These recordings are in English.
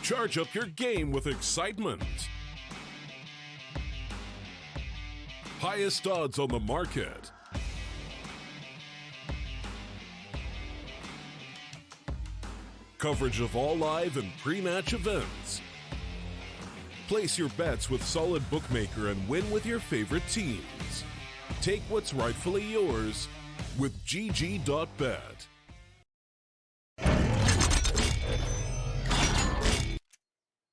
Charge up your game with excitement. Highest odds on the market. Coverage of all live and pre-match events. Place your bets with Solid Bookmaker and win with your favorite teams. Take what's rightfully yours with GG.bet.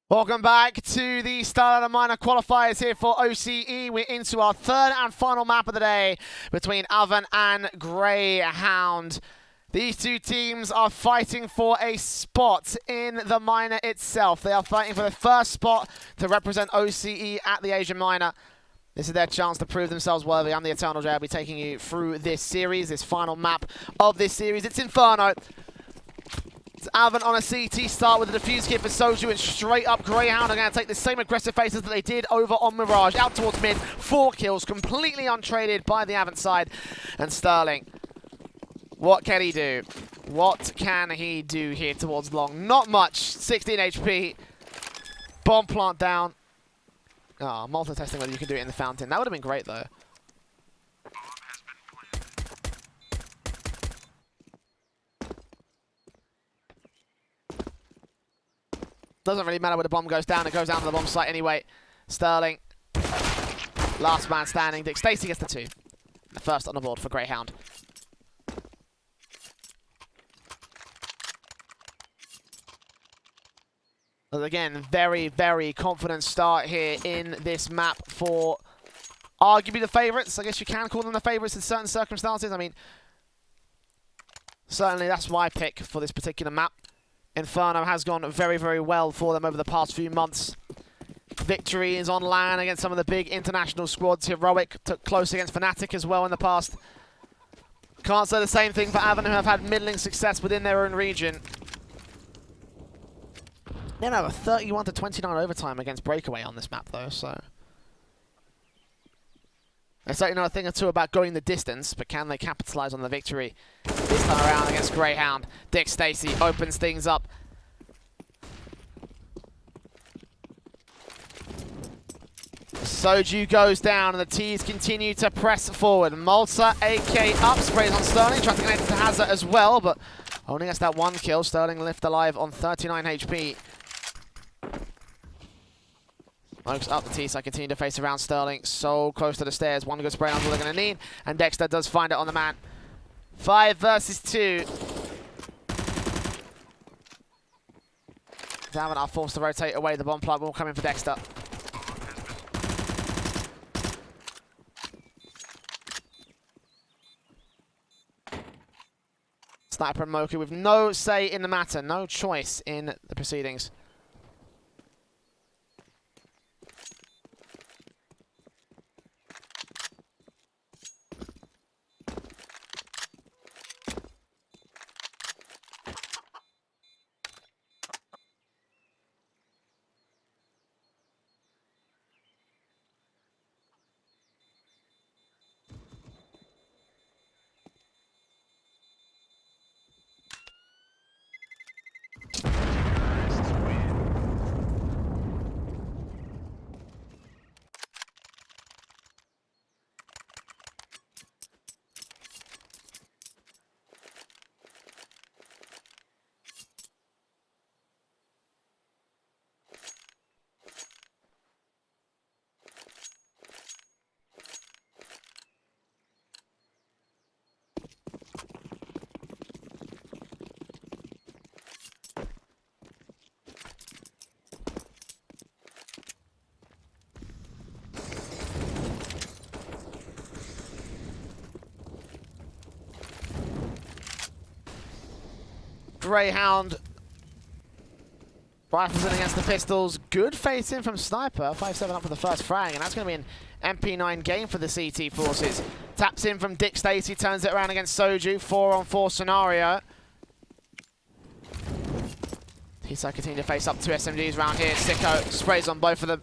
Welcome back to the StarLadder Minor Qualifiers here for OCE. We're into our third and final map of the day between Avant and Grayhound. These two teams are fighting for a spot in the minor itself. They are fighting for the first spot to represent OCE at the Asian Minor. This is their chance to prove themselves worthy. I'm the Eternal J. I'll be taking you through this series, this final map of this series. It's Inferno. It's Avant on a CT start with a defuse kit for Soju, and straight up Grayhound are going to take the same aggressive faces that they did over on Mirage. Out towards mid, 4 kills, completely untraded by the Avant side. And Sterling, what can he do? What can he do here towards long? Not much. 16 HP. Bomb plant down. Oh, multi-testing whether you can do it in the fountain. That would have been great, though. Doesn't really matter where the bomb goes down. It goes down to the bomb site anyway. Sterling, last man standing. Dick Stacey gets the 2. The first on the board for Grayhound. But again, very, very confident start here in this map for arguably the favourites. I guess you can call them the favourites in certain circumstances. I mean, certainly that's my pick for this particular map. Inferno has gone very, very well for them over the past few months. Victory is on land against some of the big international squads. Heroic took close against Fnatic as well in the past. Can't say the same thing for Avant, who have had middling success within their own region. They have a 31-29 overtime against Breakaway on this map, though, so... They certainly know a thing or two about going the distance, but can they capitalize on the victory this time around against Grayhound? Dick Stacey opens things up. Soju goes down, and the T's continue to press forward. Malta, AK up, sprays on Sterling, trying to connect to Hazard as well, but only gets that 1 kill. Sterling left alive on 39 HP. Smokes up the T-side, continue to face around Sterling. So close to the stairs. 1 good spray on all they're going to need. And Dexter does find it on the man. 5 versus 2. Avant are forced to rotate away. The bomb plug will come in for Dexter. Sniper and Moku with no say in the matter. No choice in the proceedings. Grayhound rifles in against the pistols. Good face in from Sniper. 5-7 up for the first frag, and that's going to be an MP9 game for the CT forces. Taps in from Dick Stacey, turns it around against Soju. 4-on-4 scenario. T-side continue to face up 2 SMGs around here. Sicko sprays on both of them.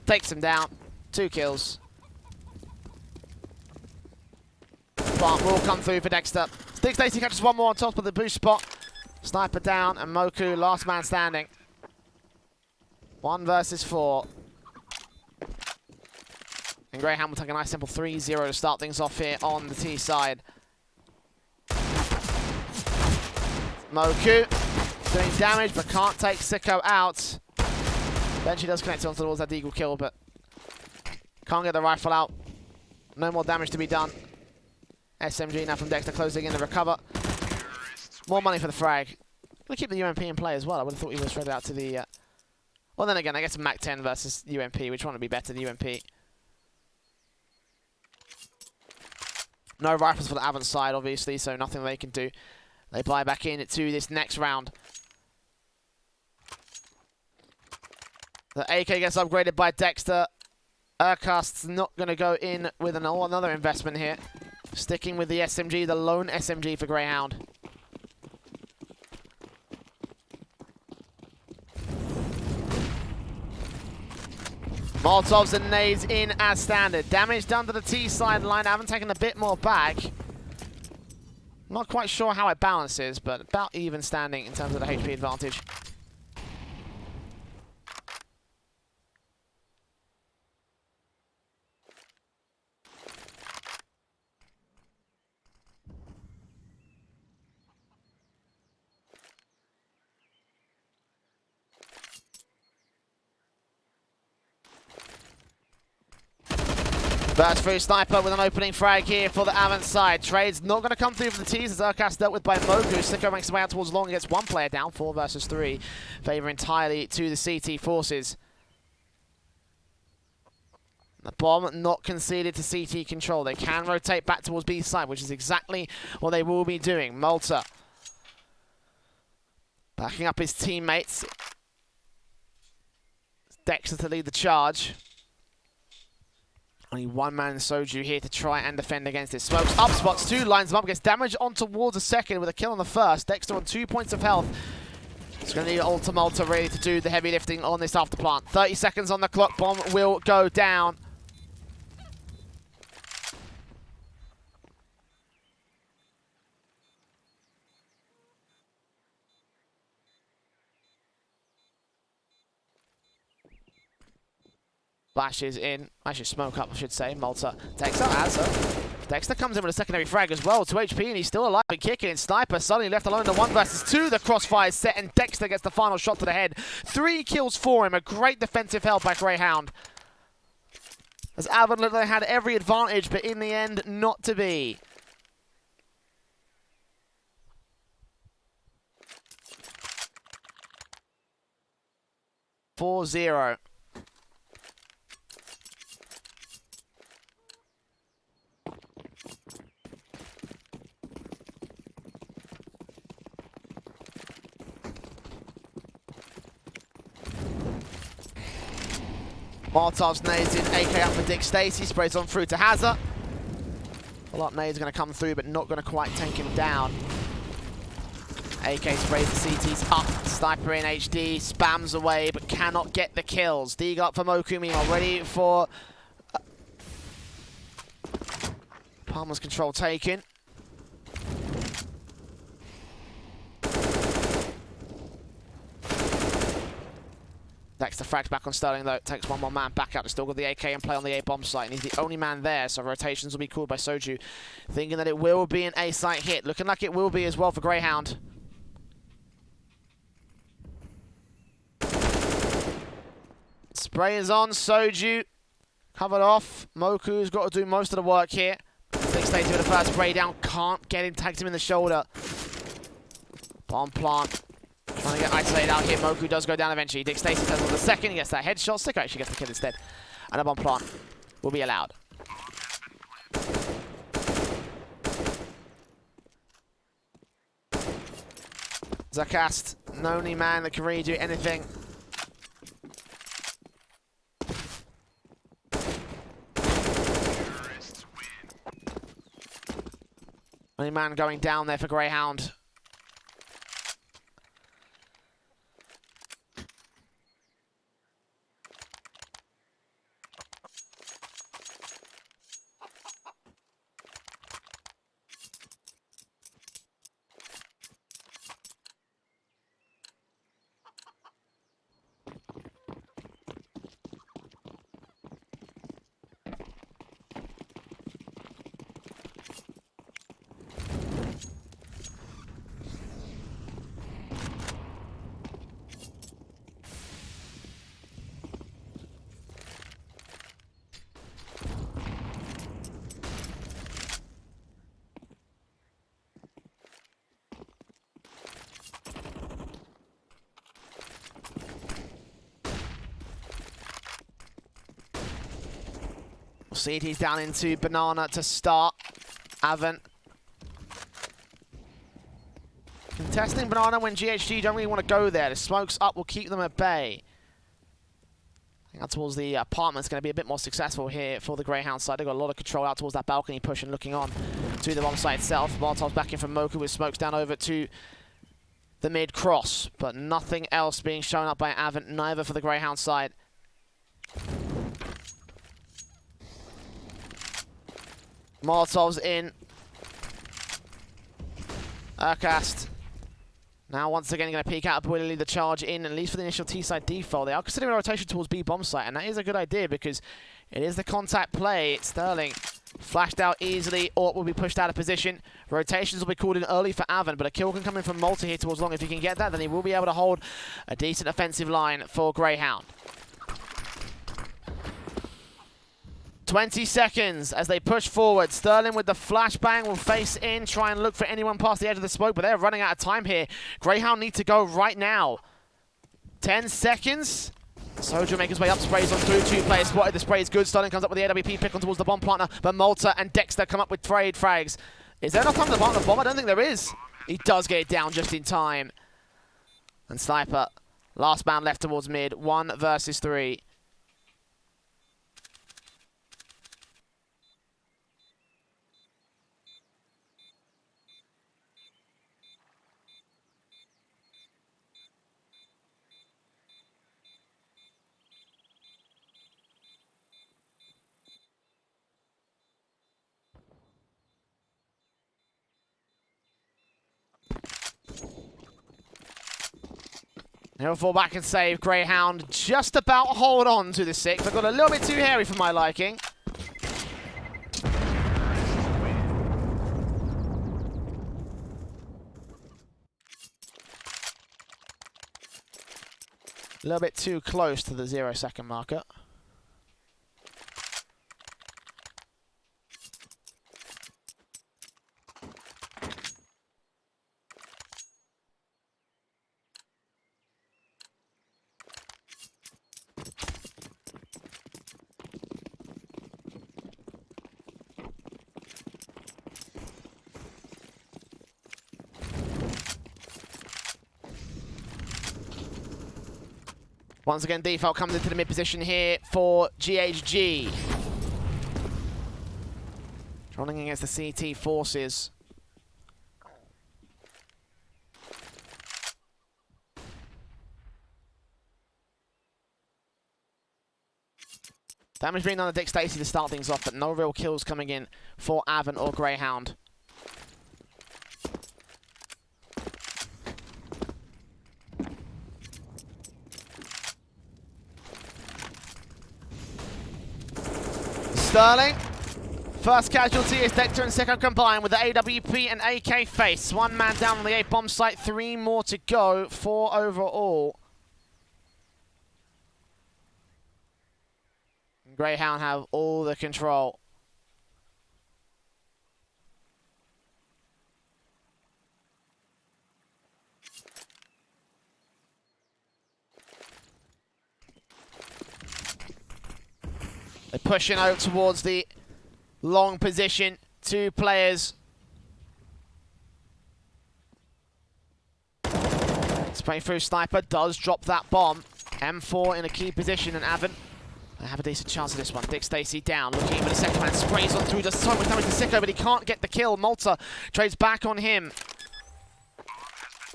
Takes them down. 2 kills. Plant will come through for Dexter. Dick Stacey catches 1 more on top of the boost spot. Sniper down, and Moku, last man standing. 1 versus 4. And Grayhound will take a nice simple 3-0 to start things off here on the T side. Moku doing damage, but can't take Sicko out. Eventually does connect onto towards that eagle kill, but can't get the rifle out. No more damage to be done. SMG now from Dexter closing in the recover. More money for the frag. Gonna keep the UMP in play as well. I would have thought he would have spread out to the... Well, then again, I guess Mac 10 versus UMP. Which one would be better than UMP? No rifles for the Avant side, obviously, so nothing they can do. They buy back in to this next round. The AK gets upgraded by Dexter. Urkast's not going to go in with another investment here. Sticking with the SMG, the lone SMG for Grayhound. Molotovs and nades in as standard. Damage done to the T side line. I haven't taken a bit more back. Not quite sure how it balances, but about even standing in terms of the HP advantage. Burst through Sniper with an opening frag here for the Avant side. Trade's not going to come through for the T's as Urkast dealt with by Moku. Sicko makes his way out towards long and gets one player down, 4 versus 3. Favor entirely to the CT forces. The bomb not conceded to CT control. They can rotate back towards B side, which is exactly what they will be doing. Malta backing up his teammates. Dexter to lead the charge. Only one man Soju here to try and defend against it. Smokes up, spots 2, lines them up, gets damage on towards a second with a kill on the first. Dexter on 2 points of health. It's going to need Ultra Malta really to do the heavy lifting on this after plant. 30 seconds on the clock, bomb will go down. Flashes in, actually smoke up I should say. Malta takes out Azza. Dexter comes in with a secondary frag as well, 2 HP and he's still alive and kicking. Sniper suddenly left alone in the 1 versus 2. The crossfire is set and Dexter gets the final shot to the head. 3 kills for him, a great defensive help by Grayhound. As Avant looked like they had every advantage, but in the end, not to be. (4-0). Molotov's nades in, AK up for Dick Stacey, sprays on through to Hazza. Follow-up nade's going to come through, but not going to quite take him down. AK sprays the CT's up, Sniper in HD, spams away, but cannot get the kills. Dig up for Moku, meanwhile ready for... Palmer's control taken. Dexter frags back on Sterling though, takes one more man back out. He's still got the AK in play on the A-bomb site, and he's the only man there, so rotations will be called by Soju. Thinking that it will be an A-site hit. Looking like it will be as well for Grayhound. Spray is on, Soju covered off. Moku's got to do most of the work here. Dick Stacey with the first spray down, can't get him, tags him in the shoulder. Bomb plant. Trying to get isolated out here. Moku does go down eventually. Dick Stacey does on the second. He gets that headshot. Sicko actually gets the kill instead. And a bomb plant will be allowed. Zakast, the only man that can really do anything. Only man going down there for Grayhound. CT's down into Banana to start. Avant contesting Banana when GHG don't really want to go there. The smokes up will keep them at bay. I think out towards the apartment's going to be a bit more successful here for the Grayhound side. They've got a lot of control out towards that balcony push and looking on to the bomb site itself. Molotov's back in from Moku with smokes down over to the mid cross, but nothing else being shown up by Avant, neither for the Grayhound side. Molotov's in. Urcast. Now once again going to peek out Boilerly the charge in, at least for the initial T-side default. They are considering a rotation towards B bomb site, and that is a good idea because it is the contact play. Sterling flashed out easily, or will be pushed out of position. Rotations will be called in early for Avant, but a kill can come in from Malta here towards long. If he can get that, then he will be able to hold a decent offensive line for Grayhound. 20 seconds as they push forward. Sterling with the flashbang will face in, try and look for anyone past the edge of the smoke, but they're running out of time here. Grayhound need to go right now. 10 seconds. Soju make his way up, sprays on through, 2 players spotted, the spray is good. Sterling comes up with the AWP pick on towards the bomb planter, but Malta and Dexter come up with trade frags. Is there enough time to plant the bomb? I don't think there is. He does get it down just in time. And Sniper, last man left towards mid, 1 versus 3. He'll fall back and save. Grayhound just about hold on to the 6. I got a little bit too hairy for my liking. A little bit too close to the 0-second marker. Once again, default comes into the mid position here for GHG. Running against the CT forces. Damage being done on Dick Stacey to start things off, but no real kills coming in for Avant or Grayhound. Sterling, first casualty is Dexter and Sicko combined with the AWP and AK face. 1 man down on the A bomb site, 3 more to go, 4 overall. Grayhound have all the control. They're pushing out towards the long position. 2 players. Spray through Sniper does drop that bomb. M4 in a key position, and Avant, they have a decent chance of this one. Dick Stacey down, looking for the second man, sprays on through, does so much damage to Sicko, but he can't get the kill. Malta trades back on him.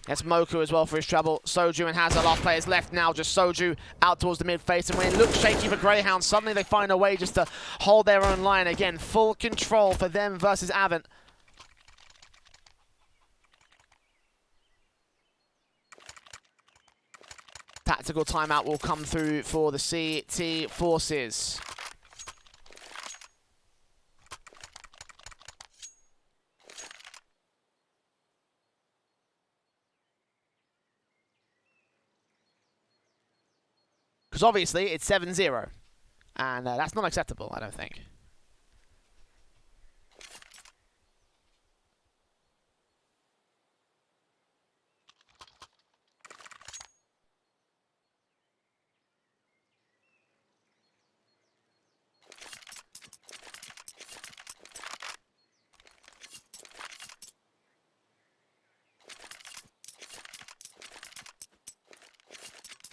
That's Moku as well for his trouble. Soju and Hazard, last players left now. Just Soju out towards the mid face. And when it looks shaky for Grayhound, suddenly they find a way just to hold their own line. Again, full control for them versus Avant. Tactical timeout will come through for the CT forces. Because obviously it's 7-0, and that's not acceptable, I don't think.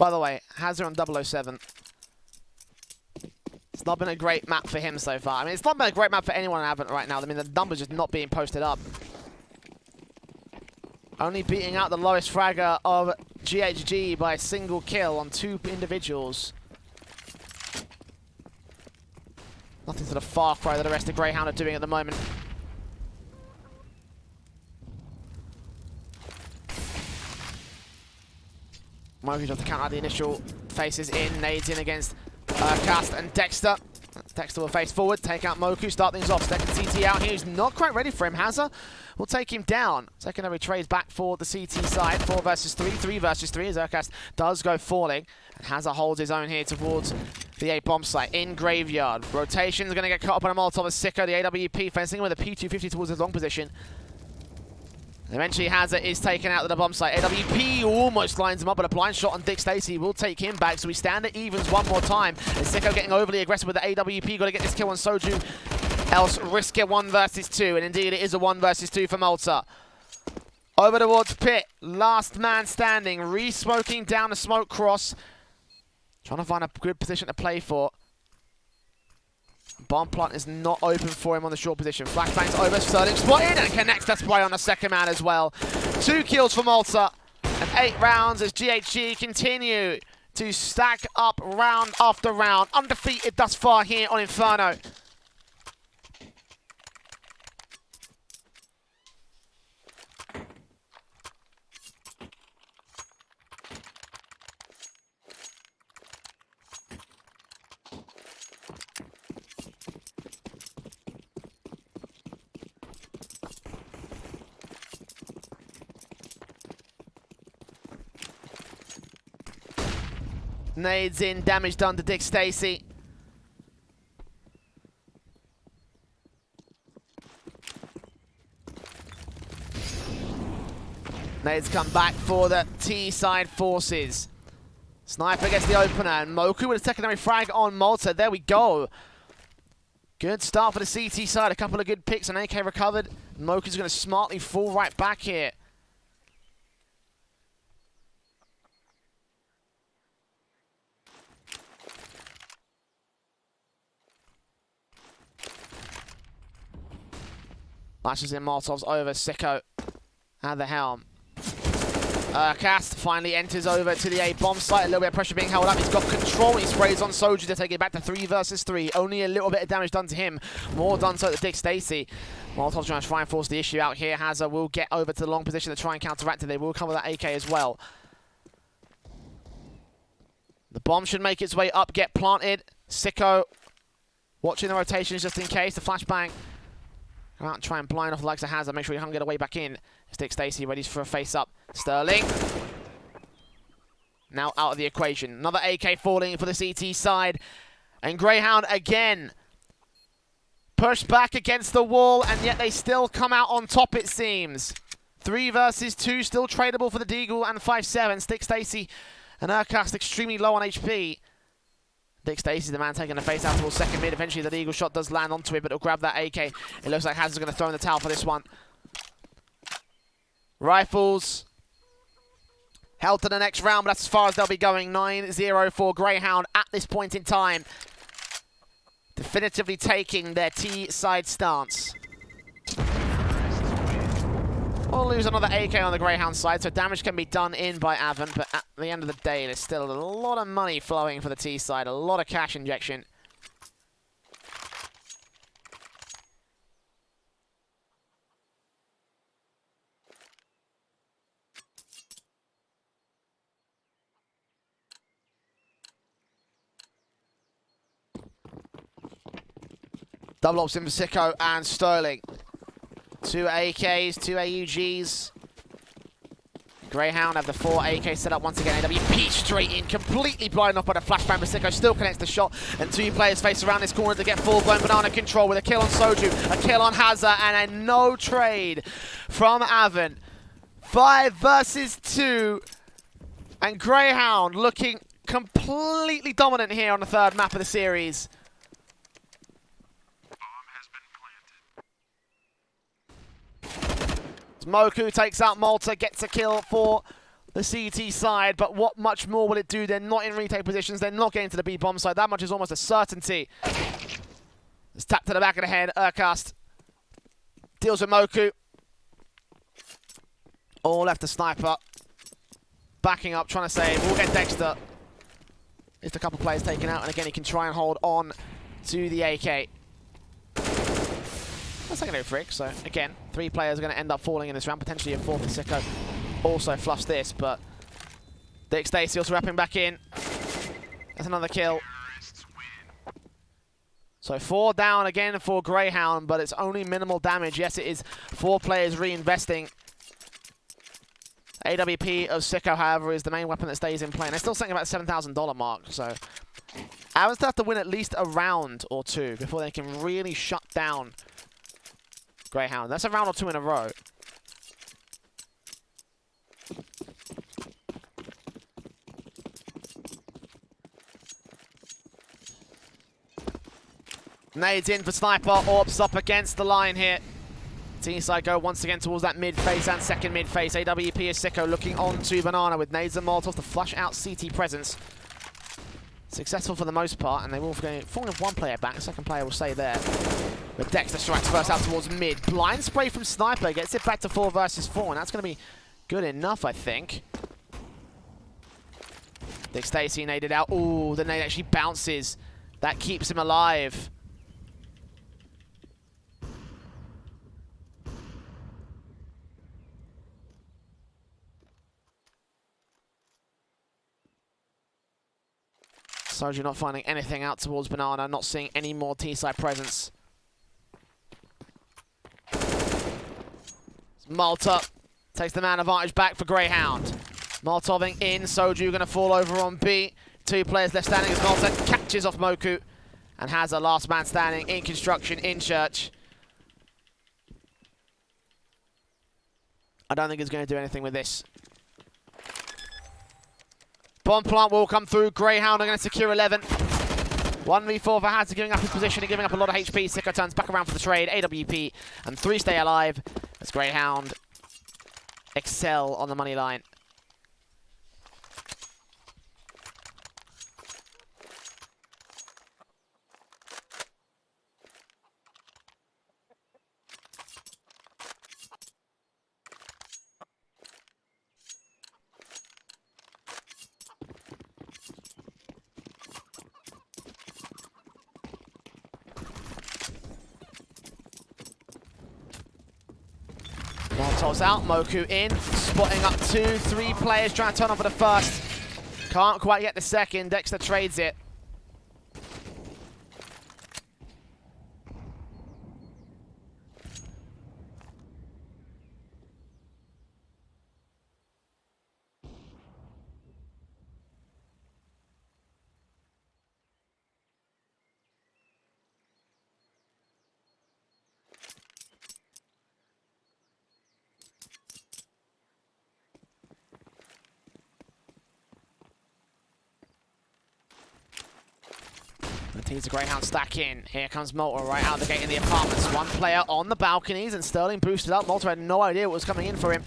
By the way, Hazard on 007. It's not been a great map for him so far. I mean, it's not been a great map for anyone in Avant right now. I mean, the numbers just not being posted up. Only beating out the lowest fragger of GHG by a single kill on 2 individuals. Nothing to the far cry that the rest of Grayhound are doing at the moment. Mogi tries to count out the initial faces in. Nades in against Cast and Dexter. Dexter will face forward, take out Moku, start things off. Second CT out here, he's not quite ready for him. Hazza will take him down. Secondary trades back for the CT side. 4 versus 3, 3 versus 3 as Urcast does go falling. And Hazza holds his own here towards the A bomb site in Graveyard. Rotation's going to get caught up on a Molotov as Sicko, the AWP fencing with a P250 towards his long position. Eventually, Hazza is taken out to the bomb site. AWP almost lines him up, but a blind shot on Dick Stacey will take him back. So we stand at evens one more time. And Sicko getting overly aggressive with the AWP. Got to get this kill on Soju. Else risk it 1 versus 2. And indeed, it is a 1 versus 2 for Malta. Over towards Pit. Last man standing. Re-smoking down the smoke cross. Trying to find a good position to play for. Bomb plant is not open for him on the short position. Flashbang's over, Sterling spotted and connects that spray on the second man as well. 2 kills for Malta and 8 rounds as GHG continue to stack up round after round. Undefeated thus far here on Inferno. Nades in, damage done to Dick Stacey. Nades come back for the T-side forces. Sniper gets the opener, and Moku with a secondary frag on Malta. There we go. Good start for the CT side. A couple of good picks, and AK recovered. Moku's going to smartly fall right back here. Lashes in Molotovs over Sicko at the helm. Cast finally enters over to the A bomb site. A little bit of pressure being held up. He's got control. He sprays on Soju to take it back to 3 versus 3. Only a little bit of damage done to him. More done so to Dick Stacey. Molotov's trying to try and force the issue out here. Hazza will get over to the long position to try and counteract it. They will cover that AK as well. The bomb should make its way up, get planted. Sicko watching the rotations just in case. The flashbang. Go out and try and blind off the likes of Hazard. Make sure he can't get away back in. Dick Stacey ready for a face-up. Sterling. Now out of the equation. Another AK falling for the CT side. And Grayhound again. Pushed back against the wall, and yet they still come out on top, it seems. 3 versus 2, still tradable for the Deagle and 5-7. Dick Stacey and Urcast extremely low on HP. Dick Stacey, the man taking the face out towards second mid. Eventually, the Eagle shot does land onto it, but it'll grab that AK. It looks like Hazard's going to throw in the towel for this one. Rifles held to the next round, but that's as far as they'll be going. 9-0 for Grayhound at this point in time. Definitively taking their T-side stance. We'll lose another AK on the Grayhound side, so damage can be done in by Avant, but at the end of the day, there's still a lot of money flowing for the T side, a lot of cash injection. Double ops in for Sicko and Sterling. 2 AKs, 2 AUGs. Grayhound have the 4 AK set up once again. AWP straight in, completely blind off by the flashbang. Sicko still connects the shot, and 2 players face around this corner to get full-blown banana control with a kill on Soju, a kill on Hazza, and a no trade from Avant. 5 versus 2, and Grayhound looking completely dominant here on the 3rd map of the series. Moku takes out Malta, gets a kill for the CT side, but what much more will it do? They're not in retake positions. They're not getting to the B bomb side. That much is almost a certainty. It's tapped to the back of the head. Urkast deals with Moku. All left to Sniper. Backing up, trying to save. We'll get Dexter. Just a couple players taken out, and again, he can try and hold on to the AK. That's secondary frick, so again, 3 players are going to end up falling in this round, potentially a 4th for Sicko. Also fluffs this, but Dick Stacey also wrapping back in. That's another kill. So 4 down again for Grayhound, but it's only minimal damage. Yes, it is 4 players reinvesting. AWP of Sicko, however, is the main weapon that stays in play. And they're still sitting about the $7,000 mark, so Avans have to win at least a round or 2 before they can really shut down Grayhound. That's a round or 2 in a row. Nades in for Sniper. Orbs up against the line here. T-side go once again towards that mid face and second mid face. AWP is Sicko looking on to Banana with nades and Molotov to flush out CT presence. Successful for the most part, and they will fall with 1 player back. The second player will stay there. But Dexter strikes first out towards mid. Blind spray from Sniper gets it back to 4 versus 4, and that's going to be good enough, I think. Dick Stacey naded out. Ooh, the nade actually bounces. That keeps him alive. Soju not finding anything out towards Banana, not seeing any more T-side presence. Malta takes the man advantage back for Grayhound. Molotoving in, Soju going to fall over on B. 2 players left standing as Malta catches off Moku and has a last man standing in construction in Church. I don't think he's going to do anything with this. Bomb plant will come through. Grayhound are going to secure 11. 1v4 for Hazard, giving up his position and giving up a lot of HP. Sicko turns back around for the trade. AWP and 3 stay alive as Grayhound excel on the money line. Molotov's out, Moku in, spotting up 2, 3 players trying to turn on for the first. Can't quite get the second, Dexter trades it. The team's a Grayhound stack in. Here comes Malta right out the gate in the apartments. 1 player on the balconies, and Sterling boosted up. Malta had no idea what was coming in for him.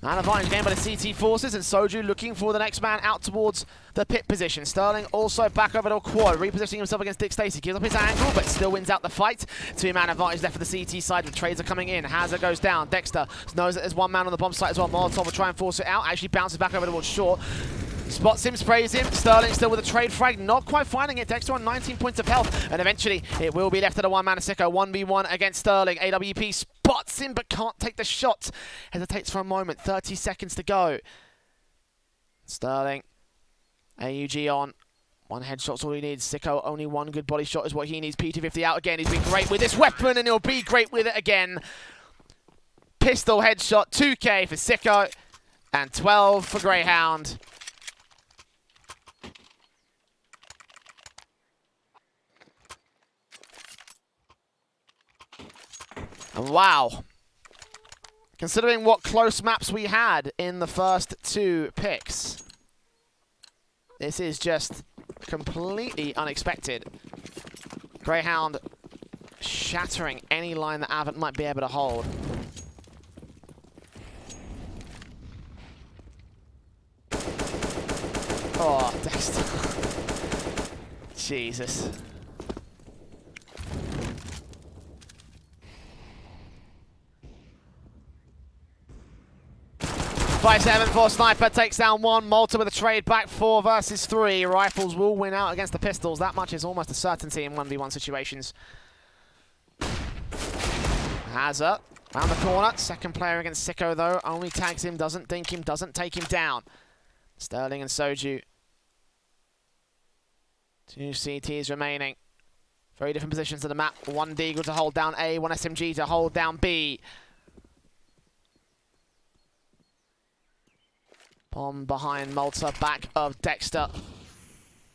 Man advantage gained by the CT forces, and Soju looking for the next man out towards the pit position. Sterling also back over to a quad, repositioning himself against Dick Stacey. Gives up his angle, but still wins out the fight. 2-man advantage left for the CT side. The trades are coming in. Hazard goes down. Dexter knows that there's 1 man on the bomb site as well. Molotov will try and force it out. Actually bounces back over towards Short. Spots him, sprays him. Sterling still with a trade frag, not quite finding it. Dexter on 19 points of health, and eventually it will be left at a 1-man Sicko. 1v1 against Sterling. AWP spots him, but can't take the shot. Hesitates for a moment. 30 seconds to go. Sterling, AUG on. 1 headshot's all he needs. Sicko, only 1 good body shot is what he needs. P250 out again. He's been great with this weapon, and he'll be great with it again. Pistol headshot, 2K for Sicko, and 12 for Grayhound. And wow, considering what close maps we had in the first 2 picks, this is just completely unexpected. Grayhound shattering any line that Avant might be able to hold. Oh, Dexter. Jesus. Five 7 for Sniper, takes down one. Malta with a trade back, 4 versus 3. Rifles will win out against the pistols. That much is almost a certainty in 1v1 situations. Hazard, round the corner. Second player against Sicko though. Only tags him, doesn't dink him, doesn't take him down. Sterling and Soju. 2 CTs remaining. Very different positions to the map. 1 Deagle to hold down A, 1 SMG to hold down B. Bomb behind Malta, back of Dexter.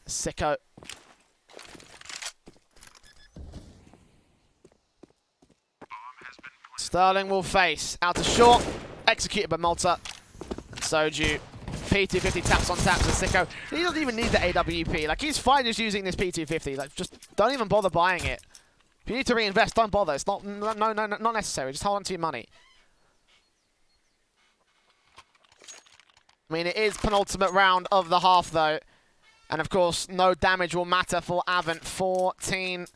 Sicko. Sterling will face. Out to short. Executed by Malta. Soju. P250 taps on taps with Sicko. He doesn't even need the AWP. Like, he's fine just using this P250. Like, just don't even bother buying it. If you need to reinvest, don't bother. It's not necessary. Just hold on to your money. I mean, it is penultimate round of the half, though. And, of course, no damage will matter for Avant. 14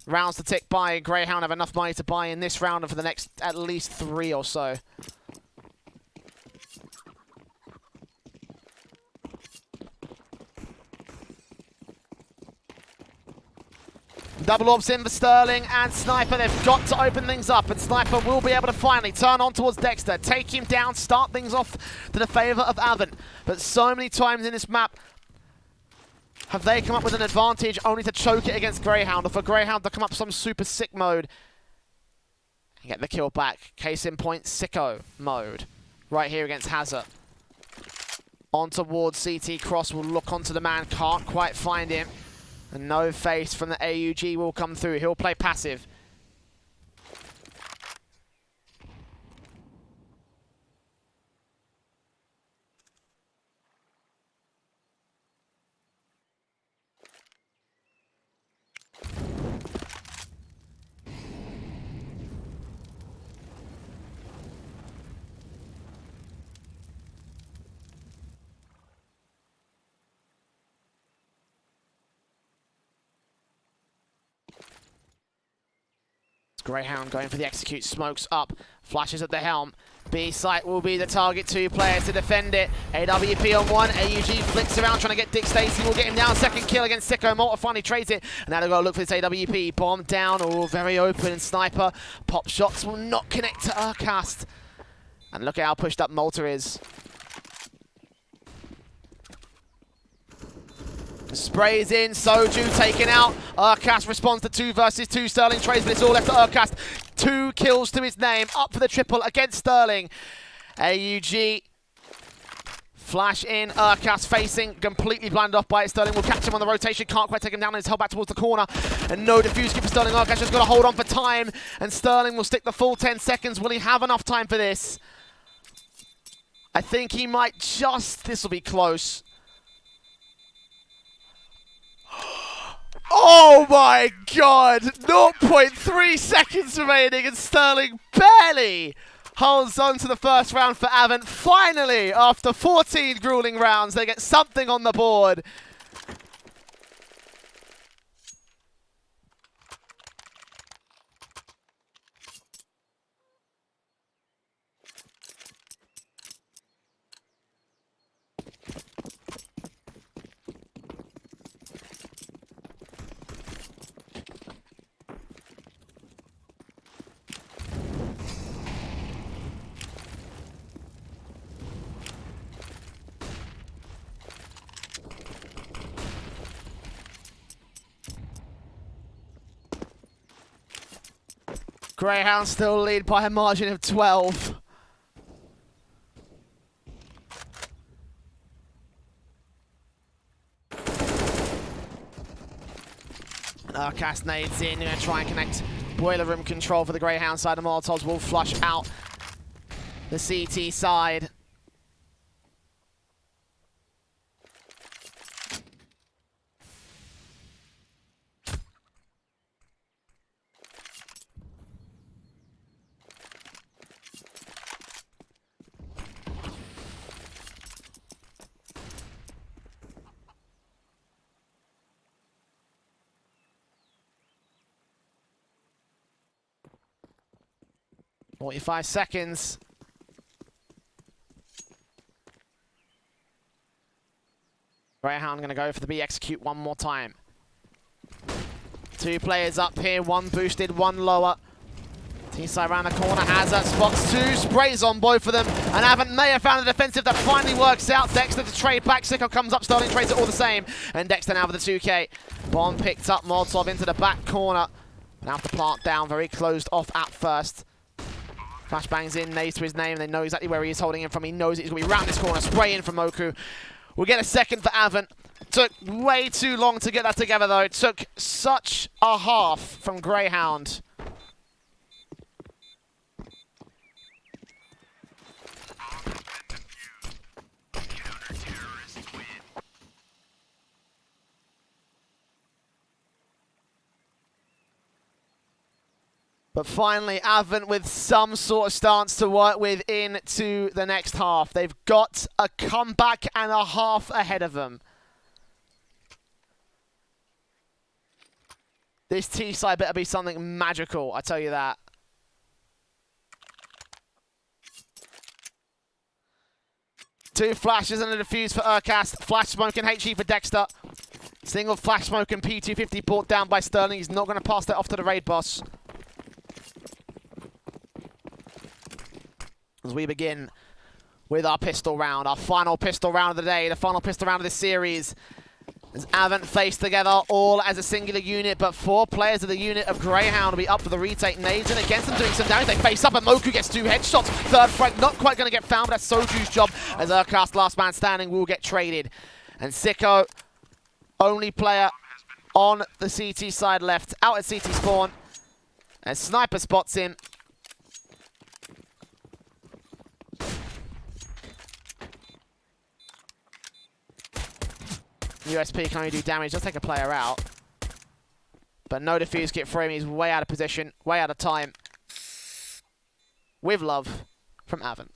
rounds to tick by. Grayhound have enough money to buy in this round and for the next at least 3 or so. Double orbs in for Sterling and Sniper. They've got to open things up, and Sniper will be able to finally turn on towards Dexter, take him down, start things off to the favor of Avant. But so many times in this map have they come up with an advantage only to choke it against Grayhound, or for Grayhound to come up some super sick mode and get the kill back. Case in point, Sicko mode right here against Hazard. On towards CT, Cross will look onto the man, can't quite find him. And no face from the AUG will come through. He'll play passive. Grayhound going for the execute, smokes up, flashes at the helm. B site will be the target, 2 players to defend it. AWP on 1, AUG flicks around trying to get Dick Stacey, will get him down, second kill against Sicko. Malta finally trades it, and now they've got to look for this AWP. Bomb down, all very open, and Sniper. Pop shots will not connect to Urcast. And look at how pushed up Malta is. Sprays in, Soju taken out. Urcast responds to 2 versus 2. Sterling trades, but it's all left to Urcast. 2 kills to his name, up for the triple against Sterling. AUG flash in, Urcast facing, completely blinded off by it. Sterling will catch him on the rotation, can't quite take him down, and he's held back towards the corner. And no defuse kit for Sterling. Urcast just got to hold on for time, and Sterling will stick the full 10 seconds. Will he have enough time for this? I think he might just, this will be close. Oh my god! 0.3 seconds remaining and Sterling barely holds on to the first round for Avant. Finally, after 14 grueling rounds, they get something on the board. Grayhound still lead by a margin of 12. Urcast nades in, going to try and connect boiler room control for the Grayhound side. The Molotovs will flush out the CT side. 45 seconds. Grayhound going to go for the B execute one more time. 2 players up here, 1 boosted, 1 lower. T-side around the corner, Hazard spots 2, sprays on both of them, and Avant may have found a defensive that finally works out. Dexter to trade back, Sicko comes up, Sterling trades it all the same, and Dexter now with the 2K. Bond picked up Molotov into the back corner. Now the plant down, very closed off at first. Flashbangs in, nades to his name, they know exactly where he is holding him from. He knows he's going to be around this corner, spray in from Moku. We'll get a second for Avant. Took way too long to get that together though. It took such a half from Grayhound. But finally, Avant with some sort of stance to work with into the next half. They've got a comeback and a half ahead of them. This T-side better be something magical, I tell you that. Two flashes and a defuse for Urcast. Flash smoke and HE for Dexter. Single flash smoke and P250 brought down by Sterling. He's not going to pass that off to the raid boss. As we begin with our pistol round, our final pistol round of the day, the final pistol round of this series. As Avant face together, all as a singular unit, but 4 players of the unit of Grayhound will be up for the retake. Nades in against them, doing some damage. They face up, and Moku gets 2 headshots. Third frag, not quite going to get found, but that's Soju's job, as Urcast, last man standing, will get traded. And Sicko, only player on the CT side left, out at CT spawn. And Sniper spots him. USP can only do damage, just take a player out. But no defuse kit for him, he's way out of position, way out of time. With love from Avant.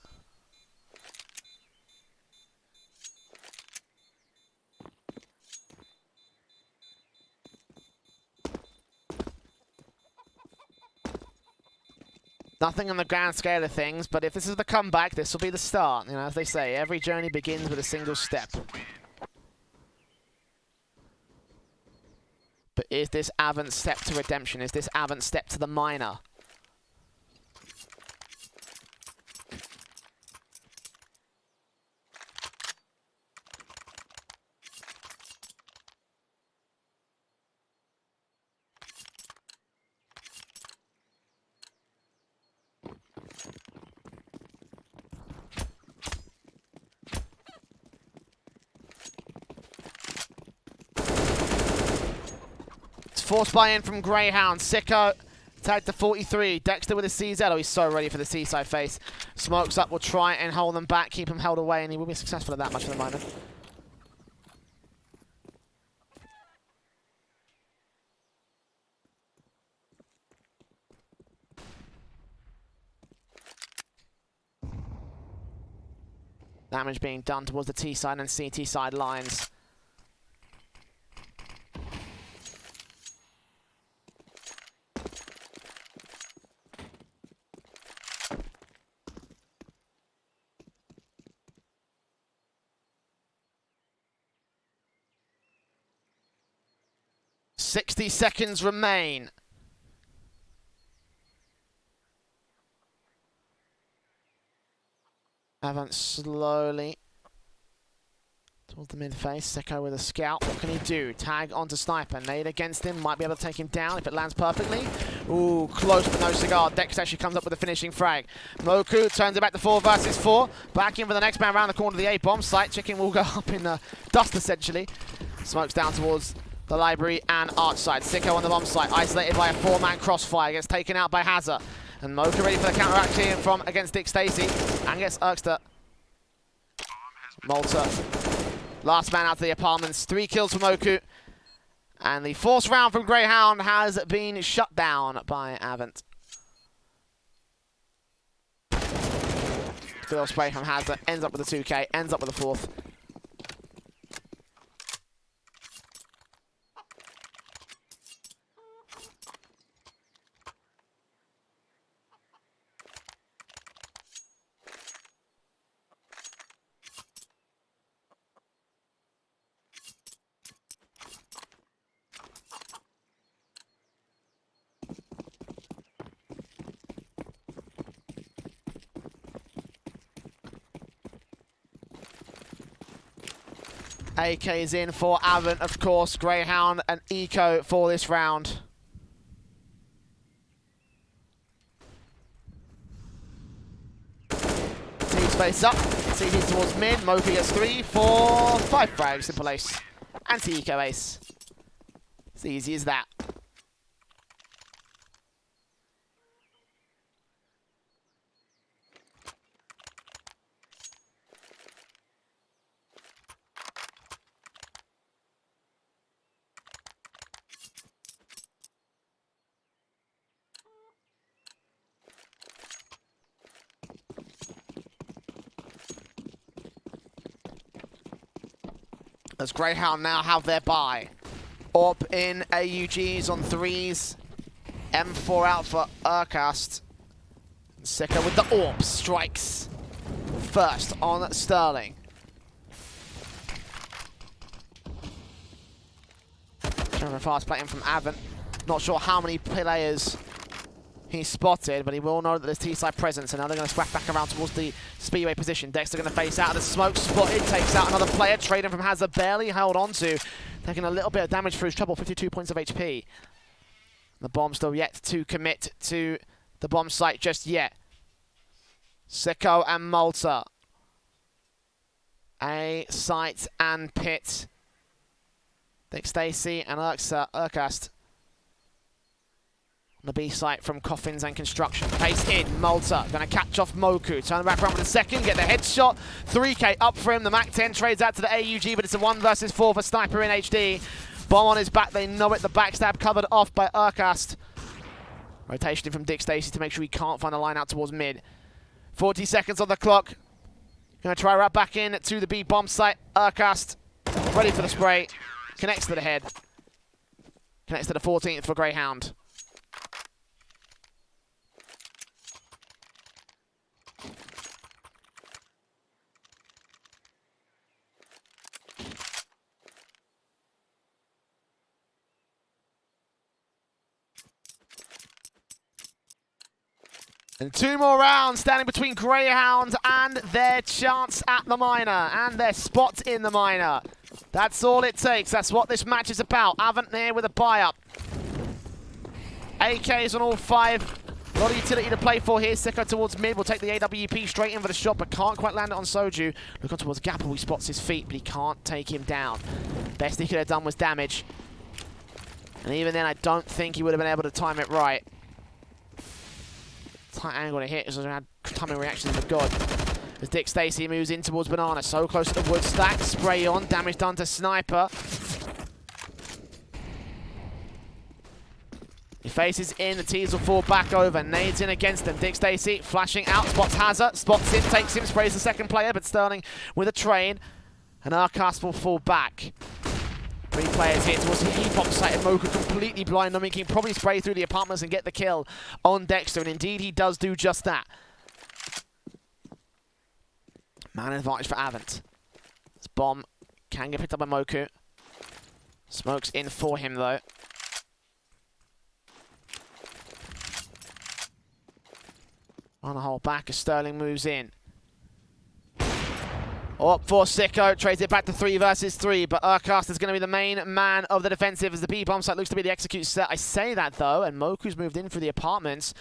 Nothing on the grand scale of things, but if this is the comeback, this will be the start. You know, as they say, every journey begins with a single step. But is this Avant's step to redemption? Is this Avant's step to the minor? Forced buy-in from Grayhound. Sicko tagged to 43. Dexter with a CZ. Oh, he's so ready for the C-side face. Smokes up, will try and hold them back, keep them held away, and he will be successful at that much at the moment. Damage being done towards the T-side and CT side lines. .60 seconds remain. Avant slowly towards the mid-face. Sicko with a scout. What can he do? Tag onto Sniper. Nade against him. Might be able to take him down if it lands perfectly. Ooh, close but no cigar. Dex actually comes up with a finishing frag. Moku turns it back to 4 versus 4. Back in for the next man around the corner of the A bomb site. Chicken will go up in the dust essentially. Smokes down towards the library and arch side. Sicko on the bomb site, isolated by a 4-man crossfire, gets taken out by Hazard. And Moku ready for the counteract here from against Dick Stacy. And gets Urkster. Malta. Last man out to the apartments. 3 kills for Moku. And the force round from Grayhound has been shut down by Avant. Fill spray from Hazard. Ends up with a 2K. Ends up with a 4th. AK is in for Avant, of course. Grayhound and Eco for this round. Teams face up. CD towards mid. Moku gets 3, 4, 5 frags. Simple ace. Anti-Eco ace. It's easy as that. As Grayhound now have their buy. Up in AUGs on 3s. M4 out for Urkast. Sicko with the AWP strikes. First on Sterling. Showing a fast play in from Avant. Not sure how many players he spotted, but he will know that there's T-side presence, and now they're going to swap back around towards the speedway position. Dexter going to face out of the smoke, spotted, takes out another player. Trading from Hazard, barely held on to, taking a little bit of damage for his trouble, 52 points of HP. The bomb still yet to commit to the bomb site just yet. Sicko and Malta. A site and pit. Dick Stacy and Urkast. On the B site from Coffins and Construction. Pace in, Malta going to catch off Moku. Turn back around with a second, get the headshot. 3k up for him. The Mac 10 trades out to the AUG, but it's a 1 versus 4 for Sniper in HD. Bomb on his back, they know it. The backstab covered off by Urkast. Rotation in from Dick Stacy to make sure he can't find a line out towards mid. 40 seconds on the clock. Going to try right back in to the B bomb site. Urkast ready for the spray. Connects to the head. Connects to the 14th for Grayhound. And 2 more rounds standing between Grayhound and their chance at the minor and their spot in the minor. That's all it takes. That's what this match is about. Avant there with a buy-up. AKs on all 5. A lot of utility to play for here. Sicko towards mid. Will take the AWP straight in for the shot, but can't quite land it on Soju. Look on towards Gapple. He spots his feet, but he can't take him down. Best he could have done was damage. And even then, I don't think he would have been able to time it right. Tight angle to hit, as had timing reactions of God. As Dick Stacy moves in towards Banana, so close to the wood stack, spray on, damage done to Sniper. He faces in, the T's will fall back over, nades in against them. Dick Stacy flashing out, spots Hazard, spots him, takes him, sprays the second player, but Sterling with a train, and Urkast will fall back. 3 players here towards the E-bomb site, and Moku completely blind. I mean, he can probably spray through the apartments and get the kill on Dexter, and indeed he does do just that. Man advantage for Avant. This bomb can get picked up by Moku. Smoke's in for him, though. On the whole back as Sterling moves in. Up for Sicko, trades it back to 3 versus 3, but Urkast is going to be the main man of the defensive as the B-bomb site looks to be the execute set. I say that though, and Moku's moved in for the apartments.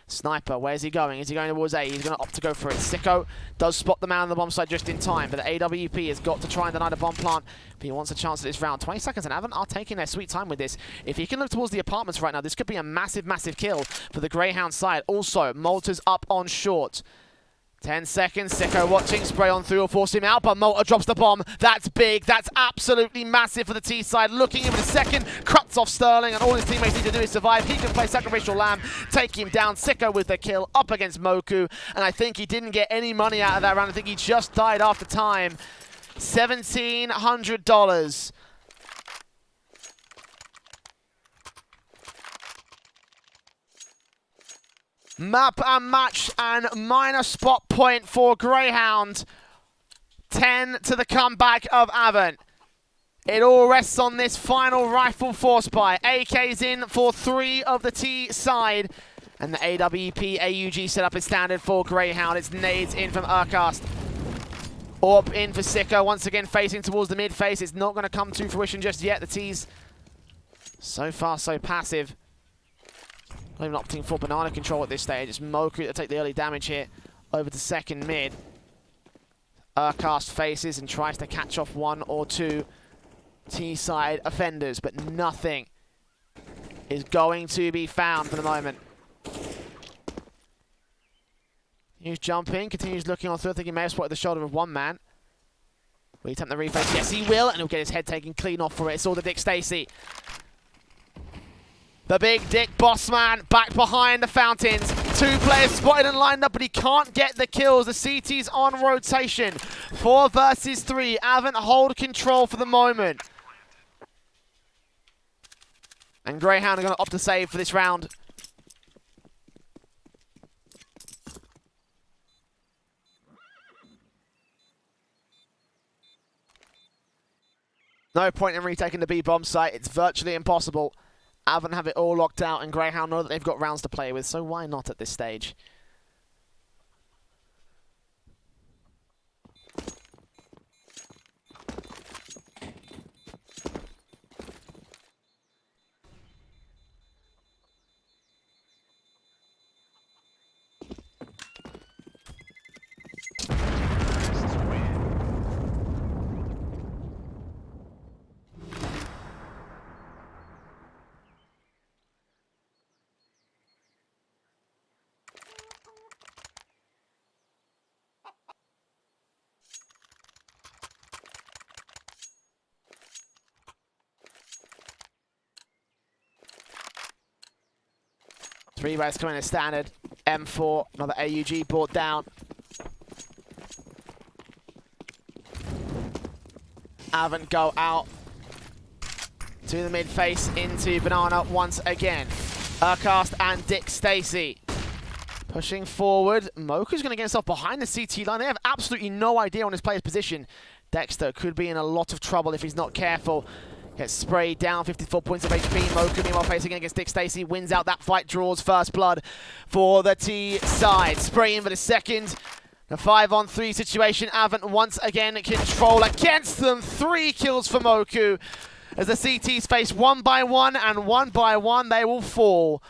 Sniper, where's he going? Is he going towards A? He's going to opt to go for it. Sicko does spot the man on the bomb site just in time, but the AWP has got to try and deny the bomb plant, but he wants a chance at this round. 20 seconds and Avant are taking their sweet time with this. If he can look towards the apartments right now, this could be a massive, massive kill for the Grayhound side. Also, Malta's up on short. 10 seconds, Sicko watching, spray on through, will force him out, but Malta drops the bomb. That's big, that's absolutely massive for the T side. Looking in with a second, cuts off Sterling, and all his teammates need to do is survive. He can play sacrificial lamb, take him down. Sicko with the kill, up against Moku, and I think he didn't get any money out of that round. I think he just died after time. $1,700. Map and match and minor spot point for Grayhound. 10 to the comeback of Avant. It all rests on this final rifle force buy. AK's in for 3 of the T side. And the AWP AUG setup is standard for Grayhound. It's nades in from Urkast. Orp in for Sicko, once again facing towards the mid face. It's not going to come to fruition just yet. The T's so far so passive. Not even opting for banana control at this stage. It's Moku to take the early damage here over to second mid. Urcast faces and tries to catch off one or two T-side offenders, but nothing is going to be found for the moment. He's jumping, continues looking on through. I think he may have spotted the shoulder of one man. Will he attempt the reface? Yes, he will, and he'll get his head taken clean off for it. It's all the Dick Stacy. The big Dick boss man back behind the fountains. Two players spotted and lined up, but he can't get the kills. The CT's on rotation. 4 versus 3. Avant hold control for the moment. And Grayhound are going to opt to save for this round. No point in retaking the B-bomb site. It's virtually impossible. Avant have it all locked out, and Grayhound know that they've got rounds to play with, so why not at this stage? Three ways coming in standard. M4, another AUG brought down. Avant go out to the mid face into Banana once again. Urcast and Dick Stacy pushing forward. Moku's going to get himself behind the CT line. They have absolutely no idea on his player's position. Dexter could be in a lot of trouble if he's not careful. Gets sprayed down, 54 points of HP. Moku, meanwhile, facing against Dick Stacy, wins out that fight, draws first blood for the T side. Spray in for the second. A 5-on-3 situation. Avant once again control against them. 3 kills for Moku. As the CTs face one by one, and one by one they will fall.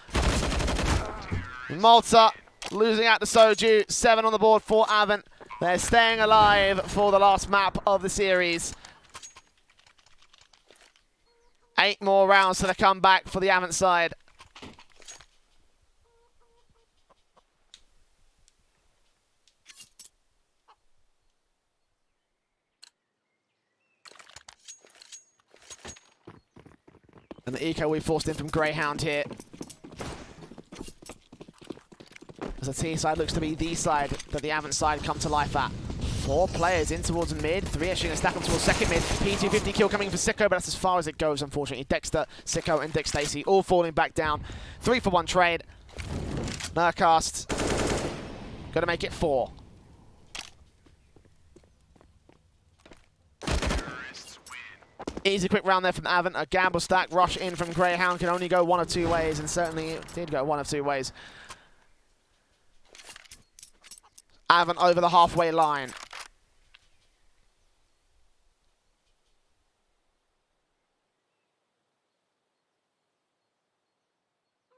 Malta losing out to Soju. 7 on the board for Avant. They're staying alive for the last map of the series. 8 more rounds to the comeback for the Avant side. And the eco we forced in from Grayhound here. As the T side looks to be the side that the Avant side come to life at. 4 players in towards mid, 3 actually going to stack them towards second mid. P250 kill coming for Sicko, but that's as far as it goes, unfortunately. Dexter, Sicko, and Dick Stacy all falling back down. 3 for 1 trade. Nurcast going to make it 4. Easy quick round there from Avant. A gamble stack rush in from Grayhound can only go one of 2 ways, and certainly it did go one of 2 ways. Avant over the halfway line.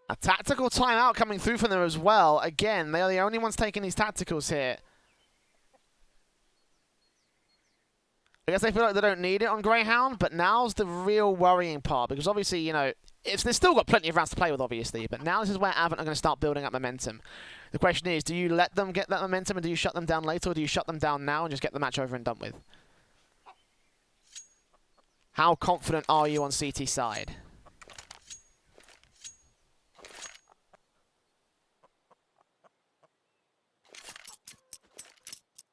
A tactical timeout coming through from them as well. Again, they are the only ones taking these tacticals here. I guess they feel like they don't need it on Grayhound, but now's the real worrying part, because obviously, you know, they've still got plenty of rounds to play with, obviously, but now this is where Avant are going to start building up momentum. The question is, do you let them get that momentum and do you shut them down later, or do you shut them down now and just get the match over and done with? How confident are you on CT side?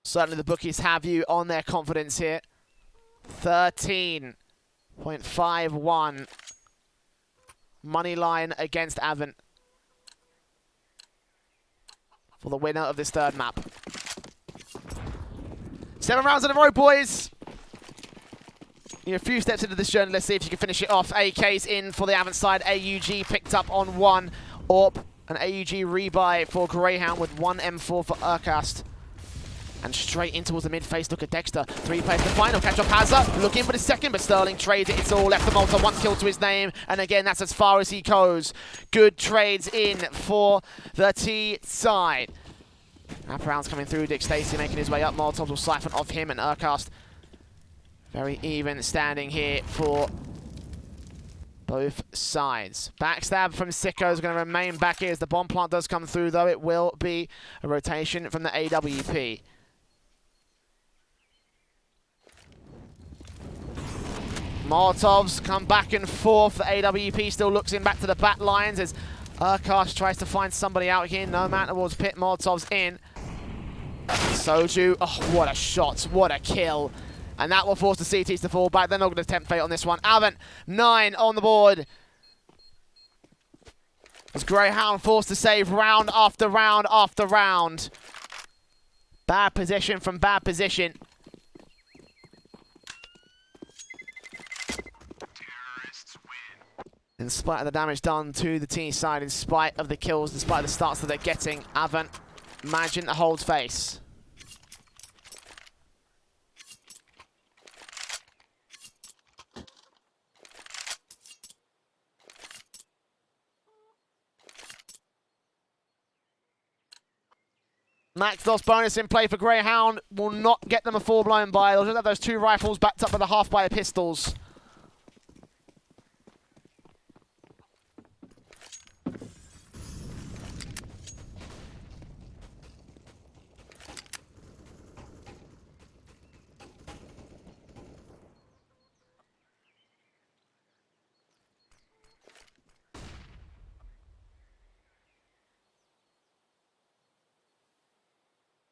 Certainly the bookies have you on their confidence here. 13.51 money line against Avant for the winner of this third map. 7 rounds in a row, boys. You're a few steps into this journey. Let's see if you can finish it off. AK's in for the Avant side. AUG picked up on 1. Orp, an AUG rebuy for Grayhound with 1 M4 for Urcast. And straight in towards the mid-face. Look at Dexter. 3 players to the final. Catch up Hazza. Looking for the second, but Sterling trades it. It's all left to Malta. 1 kill to his name. And again, that's as far as he goes. Good trades in for the T side. Wraparound's coming through. Dick Stacey making his way up. Molotovs will siphon off him, and Urcast very even standing here for both sides. Backstab from Sicko is going to remain back here as the bomb plant does come through, though it will be a rotation from the AWP. Molotovs come back and forth. The AWP still looks in back to the back lines as Urcast tries to find somebody out here. No man towards pit. Molotovs in. Soju. Oh, what a shot. What a kill. And that will force the CTs to fall back. They're not going to tempt fate on this one. Avant, 9 on the board. As Grayhound forced to save round after round after round. Bad position from bad position. In spite of the damage done to the T side, in spite of the kills, despite the starts that they're getting, Avant managing to hold face. Max DOS bonus in play for Grayhound will not get them a full-blown buy. They'll just have those 2 rifles backed up with a half-buy of pistols.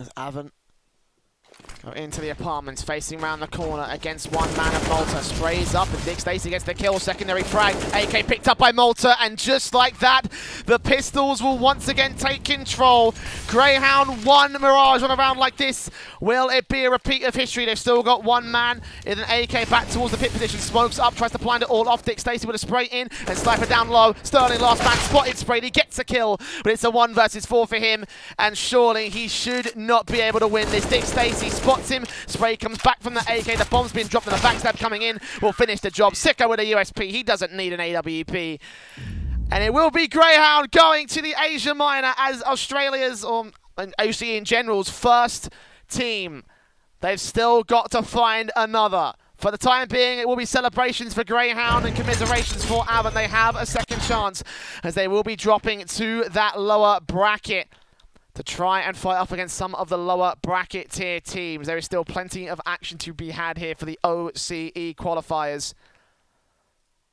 As Avant go into the apartments, facing round the corner against 1 man of Malta. Sprays up and Dick Stacey gets the kill. Secondary frag. AK picked up by Malta, and just like that, the pistols will once again take control. Grayhound 1 Mirage on a round like this. Will it be a repeat of history? They've still got 1 man in an AK back towards the pit position. Smokes up, tries to blind it all off. Dick Stacey with a spray in and sniper down low. Sterling last man spotted, sprayed. He gets a kill, but it's a 1 versus 4 for him, and surely he should not be able to win this. Dick Stacey spots him. Spray comes back from the AK. The bomb's been dropped and the backstab coming in will finish the job. Sicko with a USP. He doesn't need an AWP. And it will be Grayhound going to the Asia Minor as Australia's, or OCE in general's, first team. They've still got to find another. For the time being, it will be celebrations for Grayhound and commiserations for Avant. They have a second chance as they will be dropping to that lower bracket to try and fight off against some of the lower bracket tier teams. There is still plenty of action to be had here for the OCE qualifiers.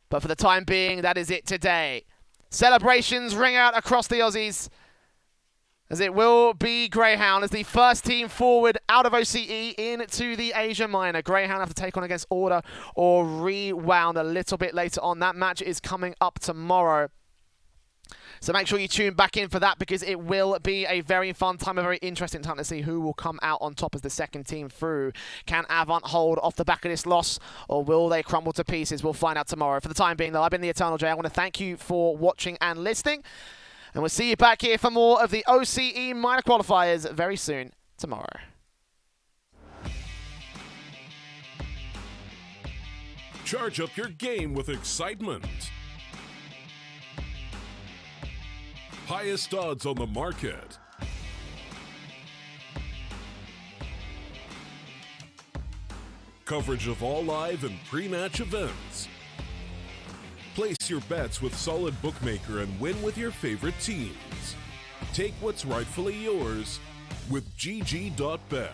But for the time being, that is it today. Celebrations ring out across the Aussies, as it will be Grayhound as the first team forward out of OCE into the Asia Minor. Grayhound have to take on against Order or Rewound a little bit later on. That match is coming up tomorrow. So make sure you tune back in for that, because it will be a very fun time, a very interesting time to see who will come out on top as the second team through. Can Avant hold off the back of this loss, or will they crumble to pieces? We'll find out tomorrow. For the time being, though, I've been the Eternal J. I want to thank you for watching and listening, and we'll see you back here for more of the OCE Minor Qualifiers very soon tomorrow. Charge up your game with excitement. Highest odds on the market. Coverage of all live and pre-match events. Place your bets with Solid Bookmaker and win with your favorite teams. Take what's rightfully yours with GG.bet.